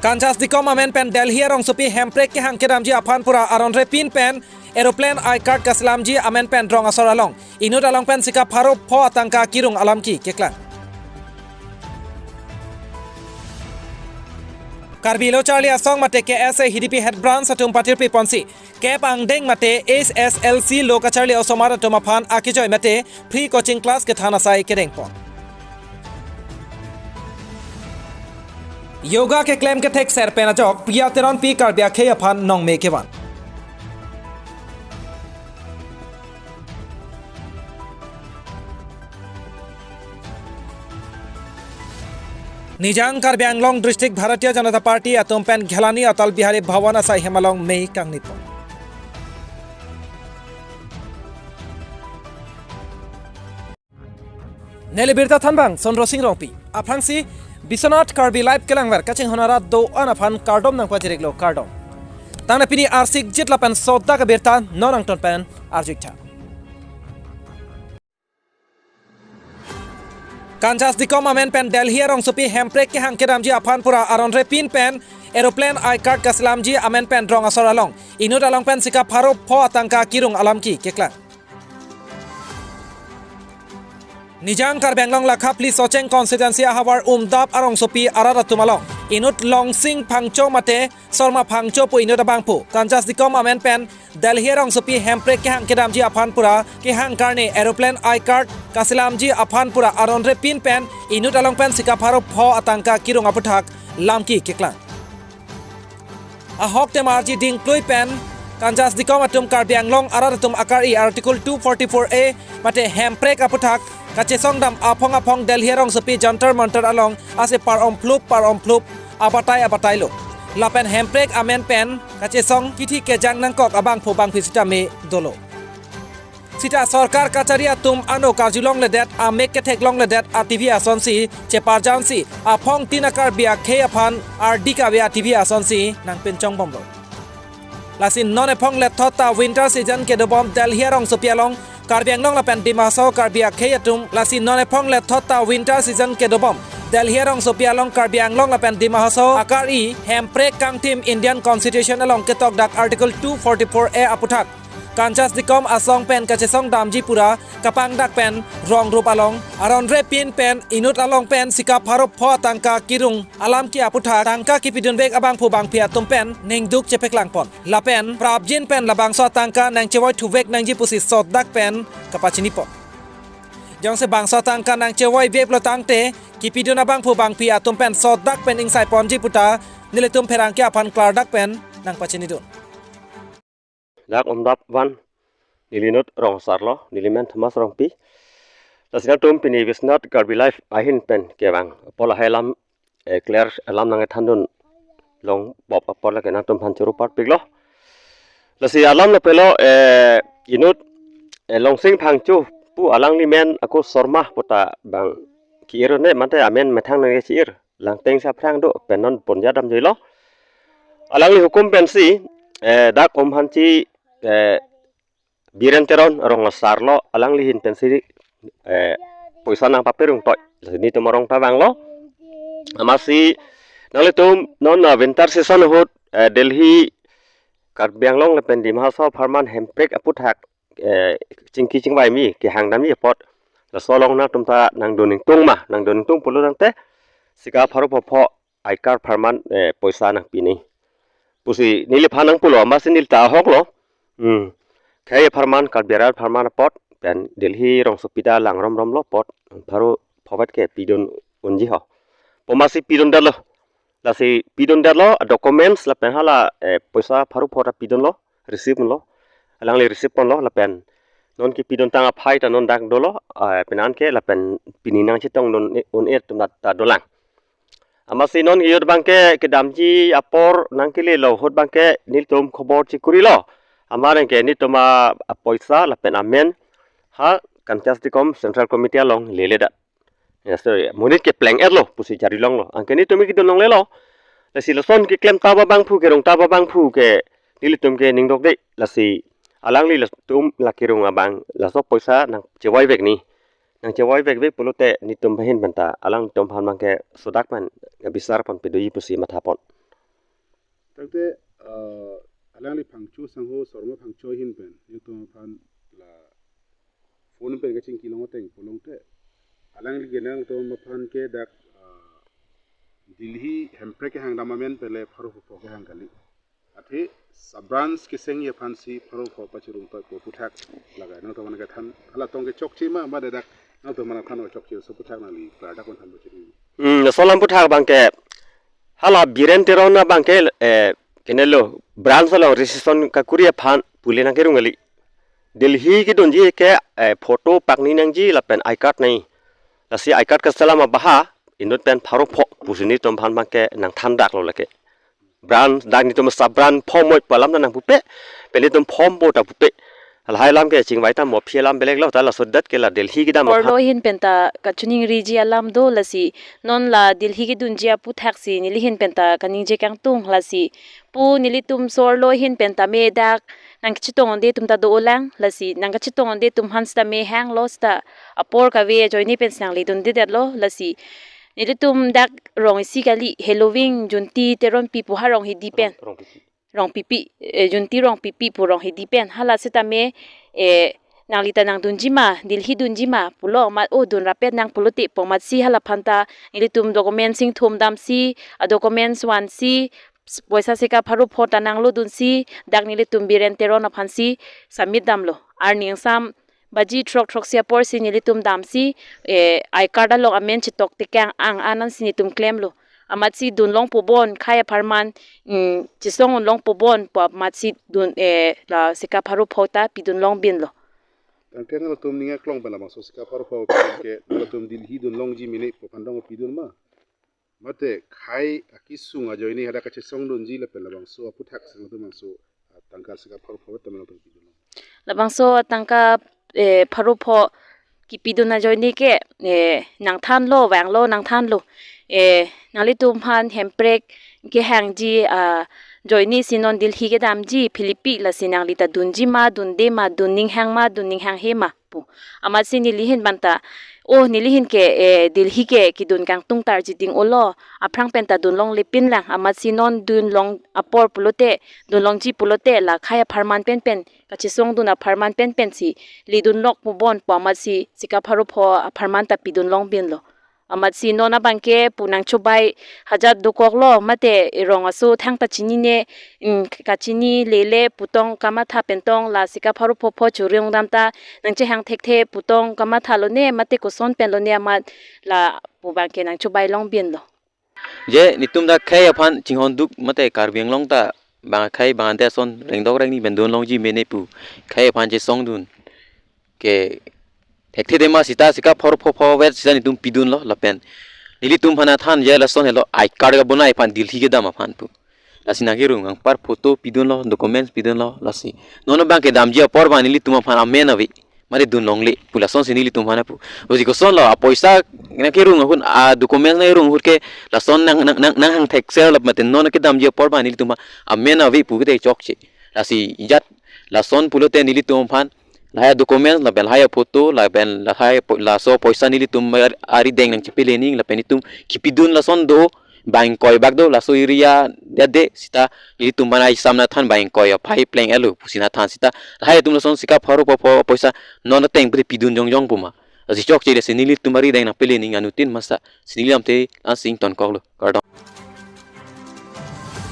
Kanjas dikom amen pen Delhi rong supi hemprek ke hang kedam ji aphan pura aron re pin pen aeroplane I card kaslam ji amen pen rong asor along inut along pen sika pharo pho atangka kirung alam ki keklang Karbi lo Charlie asong mate KSA HDP head branch atum patir pi ponsi Kep angdeng mate SSLC lo ka Charlie osomara tomaphan akijoy mate free coaching class ke thana sai kedeng pon Yoga के claim के थेक sir पेना चौक प्रिया तेरन P कर ब्याखे अपन नोंग में केवन निजांग कर ब्यांगलोंग district Bharatiya Janata party अतुम pen Ghelani Atal Bihari भवन acai हेमालोंग में कांगनिपो नेलिबिरता थनबांग सोनरो सिंह रोपी अफ्रांसी Biswanath Karbi live kelangwer kaching honara do anaphan kardom nang pajireglo kardom tangna pini arsik jitla pen Sodak Abirta nonang ton pen arjikta Kanjas dikom amen pen Delhi rong supi hemprek ke hang kedam ji aphan pura aron re pin pen aeroplane I card kaslam ji amen pen rong asor along inut along pen sika pharo pho atangka kirung alam ki keklang Nijang kar Benglong la khapli socheng constituency hawar umdap arong sopi arara tumalong inut longsing phangcho mate sorma phangcho pu inut abangpu kanjas dikom amen pen Delhi rong sopi hemprek ke hang kedam ji aphan pura ke hang karne aeroplane I card kasilam ji aphan pura aron re pin pen inut along pen sika pharo pho atangka kirung aputhak lamki keklang ahok te marji ding ploi pen kanjas dikom atum kar Benglong arara tum akari article 244A mate hemprek aputhak Kacesong dam apong Delhi rong sepi jantar mantar along ase par om flup abatai lo lapen hemprek amen pen kacesong kiti ke jang nangkok abang phobang pisita me dolo sita sarkar kacharia tum ano karjulong ledet amek ke theklong ledet atv asonsi cheparjansi apong tinakar bia khe aphan rd ka bia tv asonsi nang penchong bomlo lasin non epong let thota winter season ke dobom Delhi rong sepi along Karbi anglong la pen dimaso Karbi akheyatum lasi none phong le thota winter season ke dobom Delhi rong sopia long Karbi anglong la pen dimaso akari hemprek kang team Indian constitution along ke tok dak article 244A aputhak Kanjas dikom asong pen kachesong damji pura kapang dak pen rong rup along aron re pin pen inut along pen sika pharo pho tangka kirung alam ki aputha tangka ki pidun bek abang phu bang phia tum pen ning duk chepek lang pon la pen prabjin pen labang so tangka nang chewoi thuvek nang ji pusi Sodak pen kapachini pon jong se bang so tangka nang chewoi bek lo tangte ki pidun abang phu bang phia tum pen Sodak pen insai pon ji puta nile tum pherang ki apan klardak pen nang pachini dun Dak umdap van nilinut rong sarlo nilimen thamas rong pi lasina tum Pini Biswanath Karbi life ahin pen kewang pola helam clear alam nang thandun long bop pola kenang tum phan churu part piglo lasi alam na pelo inut long sing phangchu pu alang ni men aku sorma pota bang kiir ne mate amen mathang nang kiir lang teng sa phrang do penon ponja dam jelo alang li hukum pensi dak hanchi biren teron rong sarlo alang lihin pensi poisa nang paperung toy ni to morong pawang lo amasi nale tum non winter season hot Delhi Karbi anglong le pen dimhaso farman hemprek aputhak chingki chingbai mi ke hangdam mi pot la solong na tumta nang doning tung pulu nang te sika pharo pho aikar farman poisa nang pini pusi nili phanang pulo amasi nil ta hok lo kaya farman Karbiarat farman pot pen Delhi rong supida lang rom lo pot pharo phobet ke pidon unji ho pomasi pidon dalo lasi pidon dalo documents la pen hala poisa pharo phota pidon lo receive lo alang le receive pon lo la pen non ki pidon tanga phai ta non dak dolo penan ke la pen Pini nang chitong non on et tum ta dolang amasi non yod bangke ke damji apor nang ke le lo hot bangke nil tum khobor chikuri lo amaren ke ni toma poisa la pen amen ha kanjas dikom central committee along leleda yes monit ke plank et lo pusi jari long lo angke ni tumi ki don long le lo la si lo son ke klem ta ba bang phu ke rong ta ba bang phu ke nil tum ke ning dok de la si alang li la tum la kirung abang la so poisa nang chewai vek ni nang chewai vek vek pulute ni tum bahin banta alang tum phan bangke Sodak man bisar pon pedoi pusi mathapon ตั้งแต่อะไรลิพังชูสังโฮสรมาพังชูหินเป็นยังตัวพันละโฟนเป็นก็จริงกิโลเต็งพลงเตอะไรลิเกนังตัวมาพันเกดักดิลฮีแฮมเปรกแห่งดามาเมนเป็นเลยพารุฟโฟกแห่งกันลิอาทิสับบรันส์กิเซงเยพันซีพารุฟโฟปัจจุบันตัวพุทธักละกันนั่งตัวมันก็ทันฮัลโหลตรงกับจอกชีมาเด็กนั่งตัวมันทันว่าจอกชีสุพุทธักนั่นลิปลาดักคนทันบุตรีโซลัมพุทธักบางแกฮัลโหลบิเรนเทโรน่าบางแกkenelo brands lo resiston ka kuria phan pule na kerungali delhi ki donji ke photo pakni nang ji la pen I card nei la si I card ka salama baha inot pen pharo pho pusini tom phan bang ke nang than dak lo la ke brand dak ni tom sub brand phom moi palam na nang pupe pele tom phom bo ta pupe al hai lam ke ching vai ta mo phielam belek lo ta la sodat ke la delhi ki da ma orlo hin penta kachuning riji alam do lasi non la delhi ki dunjia pu thaksi nili hin penta kaning je kang tung lasi pu nili tum sor lo hin penta me dak nang chitong de tum ta do lang lasi nang chitong de tum hans ta me hang lo sta apor ka ve joini pen sang li dun de lo lasi nili tum dak rong si kali halloween junti teron pi pu ha rong hi dipen rong pipi junti rong pipi pu rong hi dipen hala seta me nang lita nang dunjima dilhi dunjima pulo mat o dun rapet nang pulote pomat si hala phanta ilitum document sing thum dam si a documents wan si poisa seka pharu phota nang lo dun si dak nilitum biren teron aphan si submit dam lo arning sam baji trok sia por si nilitum dam si I card lo amen chitok te kyang ang anan sinitum claim lo amat si dun long pobon khaya pharman chisong long pobon pa mat si dun la seka pharu phota pidun long bin loตั้งแต่เราตุ้มนี่ก็กล้องเป็นละมั้งสุดสักพอเราพอเกะเราตุ้มดิลฮีดุนลงจีมิเน่พอพันดองปีดุนมาแต่ใครกิสุงอาจอยนี่ฮะเราก็จะส่งดุนจีเลยเป็นละมั้งสุพุทธักสังตัวมั้งสุตั้งการสักพอเราพอแต่เราตุ้มปีดุนละมั้งสุตั้งกับพารุพอกิปีดุนอาจอยนี่เกะนางท่านโลแหวงโลนางท่านโลนางลิตุมพันแฮมเบรกเกแหงจีจอยนี่สินอนดิลฮีเกดามจีฟิลิปปิละสินางลิตาดุนจีมาดุนเดมาดุนนิงแหงมาดุนนิงแหงเฮมาปูอามาสินิลิหินบันตาโอ้นิลิหินเกดิลฮีเกกิดุนกังตุงตาร์จิติงโอโลอาพรังเป็นตาดุนลองลิปินแหลงอามาสินอนดุนลองอปอร์ปุโลเตดุนลองจีปุโลเตละขายพาร์มันเป็นกะจิซงดุนอพาร์มันเป็นสิลีดุนลอกปูบอนปอมาสิสิกาพารุพออพาร์มันตาปิดุนลองบินโลamat si nona bangke punang chubai hajar dukoklo mate irong asu thang ta chini ne kachini lele putong kama tha pentong la sika pharu phopho churiong damta nangche hang thekthe putong kama thalo ne mate ko son pen lo ne amat la pu bangke nang chubai long bin lo je nitum da khai aphan chinghon duk mate karbiang long ta bang khai bang te son rengdok reng ni bendon long ji mene pu khai aphan je song dun ke thekte dema sita sika phor phopho wer sita nitum pidun lo lapen nili tum phana than je la son helo I card ga bonai phan dilhi ge dam phan pu lasina ge rung ang par photo pidun lo documents pidun lo lasi nono bang ke dam je por ban nili tum phan amen avi mare dun long le pula son sinili tum phana pu oji ko son lo a poisa na ke rung hun a documents na rung hur ke la son nang hang thek sel lap maten nono ke dam je por ban nili tum amen avi pu ge chok che lasi ijat la son pulote nili tum phan lahaya documents la bel haya photo la bel la haya la so poisa nili tum ari deng nang chipele ning la penitum kipidun la son do bang koi bag do la so iria de sita nili tum banai samna than bang koi phai pleng elu pusina than sita haya tum la son sika pharu poisa non teng pri pidun jong puma asi chok che de nili tum ari deng na pele ning anutin masa sinili amte asing ton koklo kardo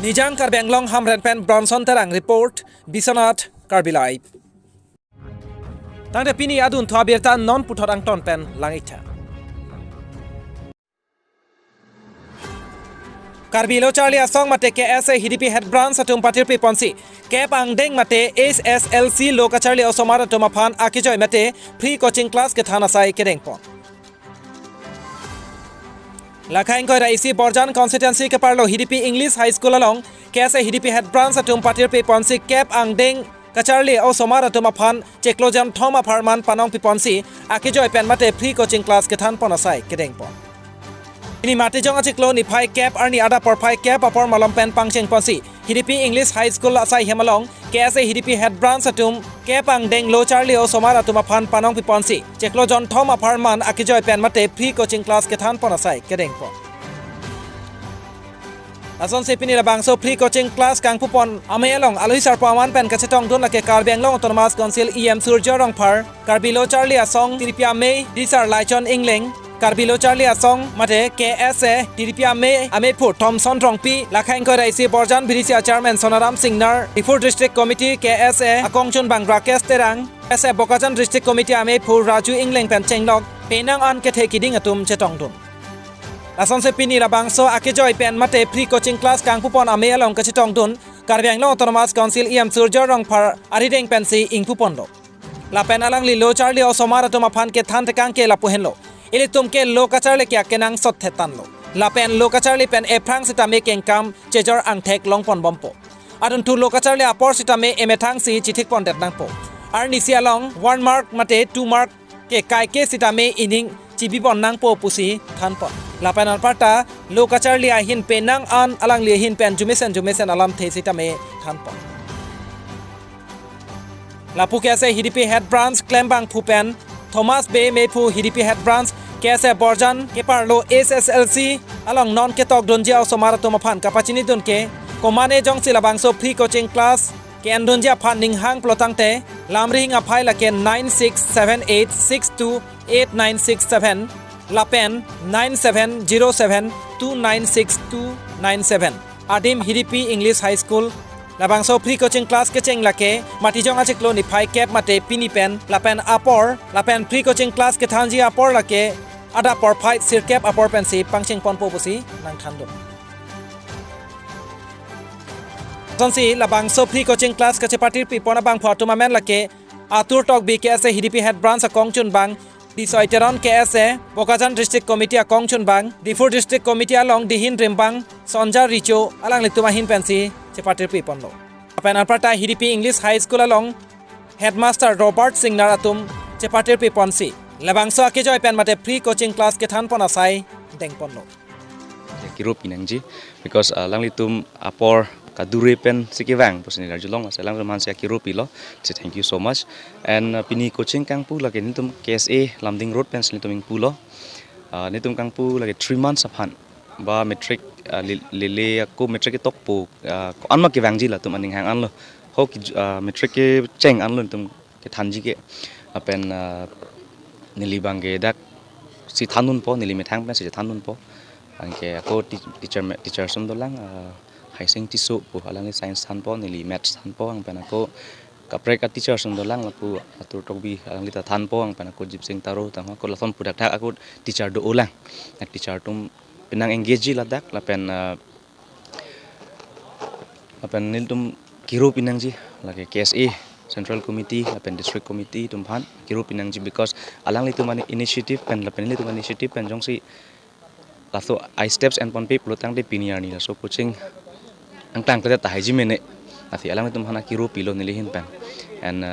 Nijang Karbenglong Hamren Pen Bronson Terang Report Biswanath Karbi Live Tangde Pini adun to Abirta non puthor ang ton pen langitha Karbi lo Charlie asong mate KSA HDP head branch atum patir pe ponsi Kep ang deng mate SSLC lo ka Charlie osomara to maphan akijoy mate free coaching class ke thana sai kedeng pon Lakhain koi raisi Borjan constituency ke parlo HDP English High School along KSA HDP head branch atum patir pe ponsi Kep ang deng Kacharli o somara to maphan cheklojan thoma pharman panong piponsi akijoy pen mate free coaching class ke than ponasai kedeng pon ini mate jong achiklo ni phai cap arni ada por phai cap apor malom pen pangcheng ponsi HDP English High School asai hemalong KSA HDP head branch atum cap ang deng lo Charli o somara to maphan panong piponsi cheklojan thoma pharman akijoy pen mate free coaching class ke than ponasai kedeng pon Ason se Pini labang so free coaching class kang pupon ame along aloi sar pawan pen kachetong don lake Karbi Anglong Autonomous Council EM Surjo rong par Karbi lo Charlie asong tiripia me disar laichon ingling Karbi lo Charlie asong mate KSA tiripia me ame phu Thomson rongpi lakhain ko raisi Borjan Bidisia chairman Sonaram Singnar Tifur district committee KSA akongchun bang Rakesh Terang SA Bokajan district committee ame phu Raju ingling pen chenglok penang an ke thekiding atum chetong don Ason se Pini labang so akijoi pen mate free coaching class kang pupon ame along kachitong dun Karbi Anglong Autonomous Council EM Surjo rong par arideng pensi ing pupon lo la pen alang li lo Charlie o somara tuma phan ke than tekang ke la puhen lo ili tum ke lo kachar le kya kenang sot thetan lo la pen lo kachar le pen e prang sita me keng kam chejor ang thek longpon bompo adun tu lo kachar le apor sita me emethang si chithik pon det nang po arni si along 1 mark mate 2 mark ke kai ke sita me ining chibi bon nang po pusi than pon lapan parta lo kachar lia hin penang an alang lia hin pen jumesen alam the sita me than pon lapu ke se hidipi head branch klembang phupen Thomas Bay me phu hidipi head branch ke se Borjan ke parlo SSLC along non ke tok donjia somara to maphan kapachini don ke komane jong silabang so free coaching class ke andonjia phan ning hang plotangte lamring a phaila ke 9678628967 Lapen 9707296297 Adim Hidipi English High School labang so free coaching class ke cheng lake matijong achiklo ni phai cap mate Pini pen lapen apor lapen free coaching class ke thanji apor lake ada por phai sir cap apor pen si pangcheng pon popusi nang thandon sonsi labang so free coaching class ke chepatir pi pona bang pho tournament lake atur tok bi ke ase Hidipi head branch akongchun bang Disoiteron KSA Bokajan district committee akongchun bang Difur district committee along dihin rimbang Sonja Richo alang lituma hin pensi chepatir pi ponlo apan parta Hidipi English High School along headmaster Robert Singnar atum chepatir pi ponsi labang so ke joy pen mate free coaching class ke than pon asai deng ponlo kiro pinangji because lang litum apor kadure pen sikivang posini rajulong asalang man sia kiro pilo say thank you so much and Pini coaching kang pu lagi nitum KSA Lamding road pen nitum pulo nitum kang pu lagi 3 months aphan ba metric lele aku metric tok pu anma kivang ji la tum aning hang an lo ho metric ke cheng an lo tum ke thanji ke apen nilibang ge dak si thanun po nilime thang pen si thanun po angke aku teacher sum dolang Haising tisu pu alang science than po nili maths than po ang panako kaprek teacher sung dolang lapu atur tokbi alang lita than po ang panako jipsing taro tang ko lathon pudak dak aku teacher do ulang nak teacher tum pinang engage ji ladak lapen nil tum kiro pinang ji lage KSA Central Committee lapen District Committee tum phan kiro pinang ji because alang litu mani initiative pen lapen litu initiative pen jong si laso I steps and pon pe plotang de piniar ni so coaching ang tang kata tahaji mene afi alang tum hana kiro pilo nilihin pen and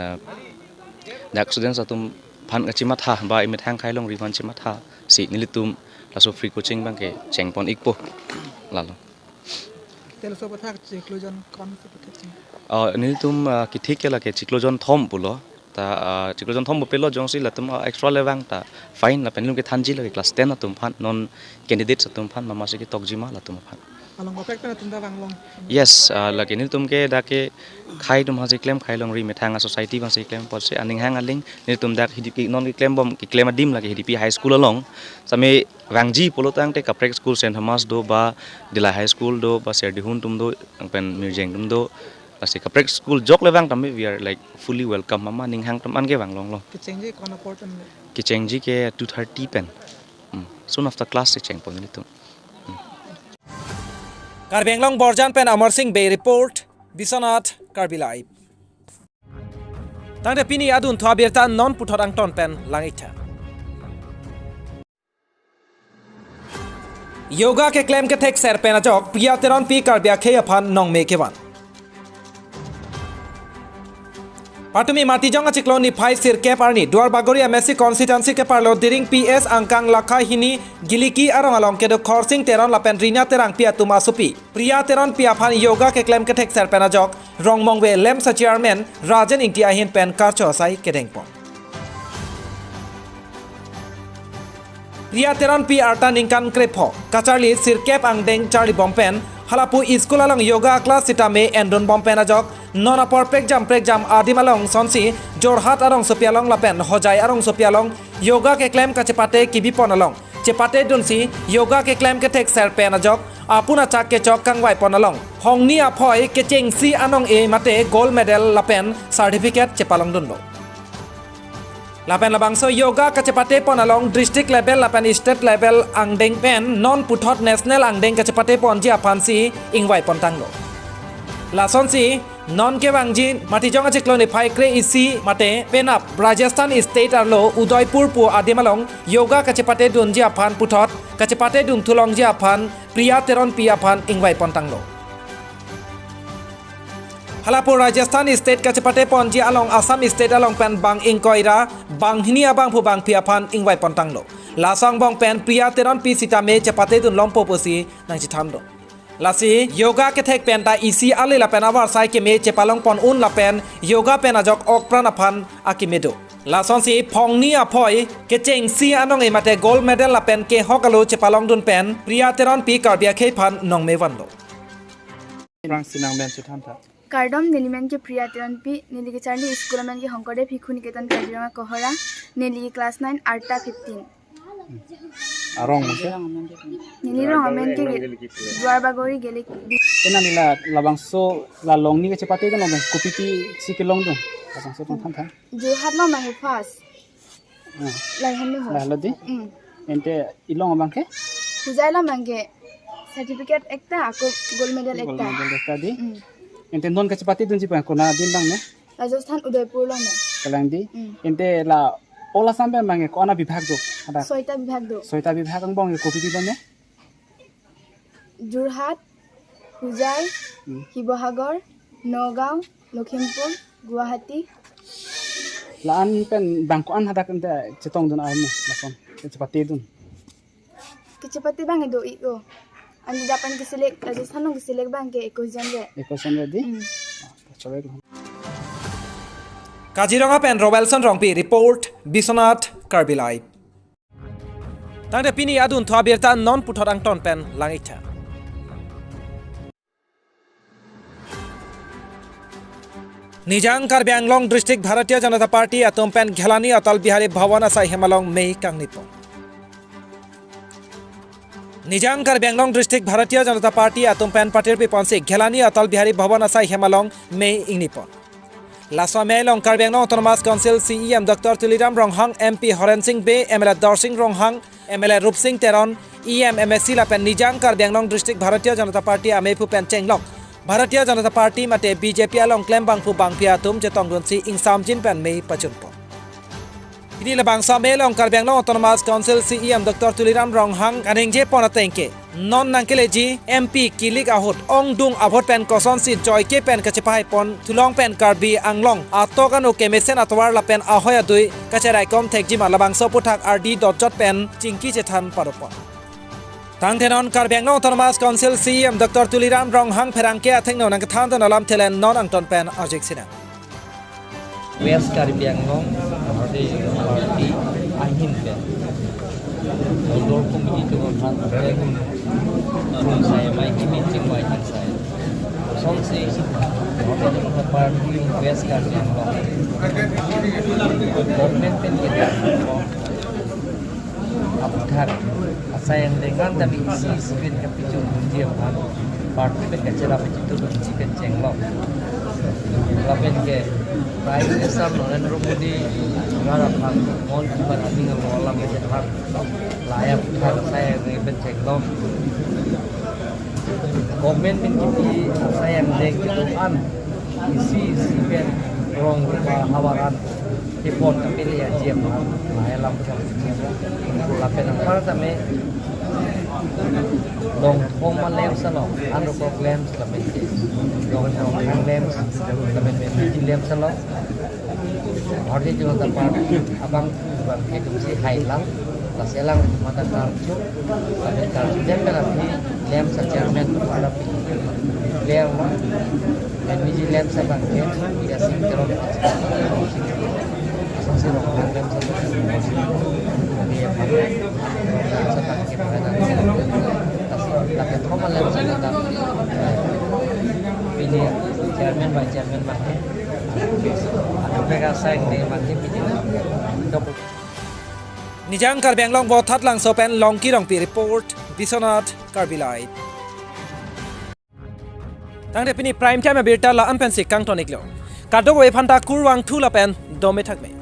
dak students atum phan achimat ha ba imit hang khailong rivan chimat ha si nilitum laso free coaching bang ke chengpon ikpo lalo teloso pathak chiklojon kon pathak nilitum kithik ke la ke chiklojon thom pulo ta chiklojon thom pelo jongsi latum extra lewang ta fine la penlum ke thanji la class 10 atum phan non candidates atum phan mama se ke tokjima latum phan along perfect na tunda banglong yes lagi ni tum ke da ke khai tum ha se claim khai long ri me thanga society bang se claim pot se aning hang aling ni tum dak hidipi non ke claim bom ke claim adim lagi hidipi high school along same wangji polotang te kaprek school St Thomas do ba dila high school do ba ser dihun tum do pen mirjeng tum do pasti kaprek school jok lewang tambe we are like fully welcome mama ning hang tam an ke wanglong lo kichengji kon important kichengji ke 230 pen soon after class se cheng pon ni tum Karbi Anglong Borjan pen Amar Singh Bay report Biswanath Karbi Live Tangde Pini adun to Abirta non puthorang ton pen langitha Yoga ke claim ke thek ser pen ajok pia teron pi Karbi khe aphan nong me ke wan Patumi matijong achiklo ni phai sir ke parni duar bagori MSC constituency ke parlo diring PS angkang lakha hini giliki arong along ke do khorsing teron lapen rina terang pia tuma supi priya teron pia phan yoga ke claim ke thek ser pen ajok rong mongwe lem sa chairman Rajan Ingtia hin pen karcho sai ke dengpo priya teron pi arta ningkan krepo kacharli sir kep ang deng charli bompen halapu school along yoga class sitame endron bom pen ajok non apor prek jam adim along sonsi jorhat arong sopialong lapen hojai arong sopialong yoga ke claim ka chepate kibi pon along chepate dunsi yoga ke claim ke tek ser pen ajok apuna chak ke chok kangwai pon along hongni aphoi ke cheng si anong e mate gold medal lapen certificate chepalong dunlo lapen labangso yoga kacepate pon along district level lapen state level angdeng pen non puthot national angdeng kacepate pon ji apansi ingwai pon tanglo lason si non ke bangji mati jonga chikloni phai kre isi mate penap Rajasthan state arlo Udaipur pu adimalong yoga kacepate dunji apan puthot kacepate dung thulong ji apan priya teron pi apan ingwai pon tanglo halapur Rajasthan state kacepate pon ji along Assam state along pen bang ingkoira bang hinia bang pu bang pia phan ingwai pon tanglo lasang bong pen priya teron pi sitame chepate dun lompo posi nang chi thamdo lasi yoga ke thek pen ta isi ale la pen awar sai ke me chepalong pon un la pen yoga pen ajok ok pran aphan akimedo lason si phongni aphoi ke cheng si anong e mate gold medal la pen ke hokalo chepalong dun pen priya teron pi karbia khei phan nong me wanlo rang sinang ben chu tham tha Kardom Neliman ke Priya Tiranpi Neli ke Charlie School man ke Hongkode Phikhu Niketan Kaziranga Kohara Neli class 9 Arta 15 arong ke Neli rong amen ke Dwarbagori gelik tena nila labangso la long ni ke chepate ko long kopi pi sikilong do labangso tong tham tha Johat no mahe fast lai hamme ho la ladi ente ilong abang ke Pujaila mange certificate ekta ako gold medal ekta di ente non ke chepate dun ji pa ko na din bang ne Rajasthan Udaipur lo me kalang di ente la ola sambe mange ko ana bibhag do ada soita bibhag ang bong kopi pi bane Jorhat Pujai Hibohagor Nogao Lokhimpur Guwahati la an pen bang ko an hada ente chetong dun armu lason chepate dun Kecepati bang do iko andi dapan ke select Rajasthan no ke select bang ke ekojan re di Kaziranga pen Robelson Rongpi report Biswanath Karbi live tangde Pini adun thwa Abirta non puthot ang ton pen langitha Nijang Karbi Anglong district Bharatiya Janata Party atom pen Ghelani Atal Bihari Bhawan asai Hemalong mei kangnipo Nijang Karbi Anglong district Bharatiya Janata Party atom pen patir pi ponse Ghelani Atal Bihari Bhawan asai Hemalong mei ingnipon Laswa Melong Karbi Anglong Autonomous Council CEM Dr. Tuliram Ronghang MP Horen Singh Be MLA Dorsing Ronghang MLA Rup Singh Teron EM MSC Lapen Nijang Karbi Anglong District Bharatiya Janata Party Amepu Pen Chenglong Bharatiya Janata Party mate BJP along Klembang Pu Bang Pia Tum Jetong Dunsi Ing Samjin Pen Mei Pachunpo Ini labang sa Melong Karbi Anglong Autonomous Council CEM Dr. Tuliram Ronghang Kaningje Ponatengke non nangkeleji MP kilik ahot ong dung avot pen koson si joy ke pen kachepai pon tulong pen Karbi Anglong atokano kemesen atwar la pen ahoya dui kacherai kom thekji malabang soputhak RD dot pen chingki chethan paropon tangthenon Karbi Anglong Autonomous Council CEM Dr. Tuliram Ronghang pherangke athengno nang than ton alam thelen non angton pen ajik sina West Karbi Anglong Party Ahin pen Lord Committee to Confront Room saya mai meeting mai saya. Song si the party West Karbi Anglong. Government pen kita. Apakah saya yang dengan tapi isi spin kepicu dia kan party pen kecera pencitu pen cenglong. Lapen ke Prime Minister Narendra Modi mengharapkan mohon kepada dengan mengolah mencetak layak saya yang pen cenglong. Komen mencipti saya yang diketuan isi pen rong hawaran tipon kami ya jam layak lampung lapen angkar kami long formal lamps along under programs kami long lamps kami lamps along hari juga tempat abang bangkit si highlang Taselang mata kartu, kami kartu jam berarti lem secermen ada lem, dan biji lem sebangkit dia sinkron asal orang lem sebangkit dia pakai sebangkit pada tapi formal lem sebangkit Vice Chairman Mati, Abirta Saik de Mati Pini, Double. Nijang Karbi Anglong bo that lang sopen long ki rong pi report Biswanath Karbi Light. Tang de Pini prime time Abirta la ampen sik kang tonik lo. Kadog we phanta kurwang thu la pen dome thak me.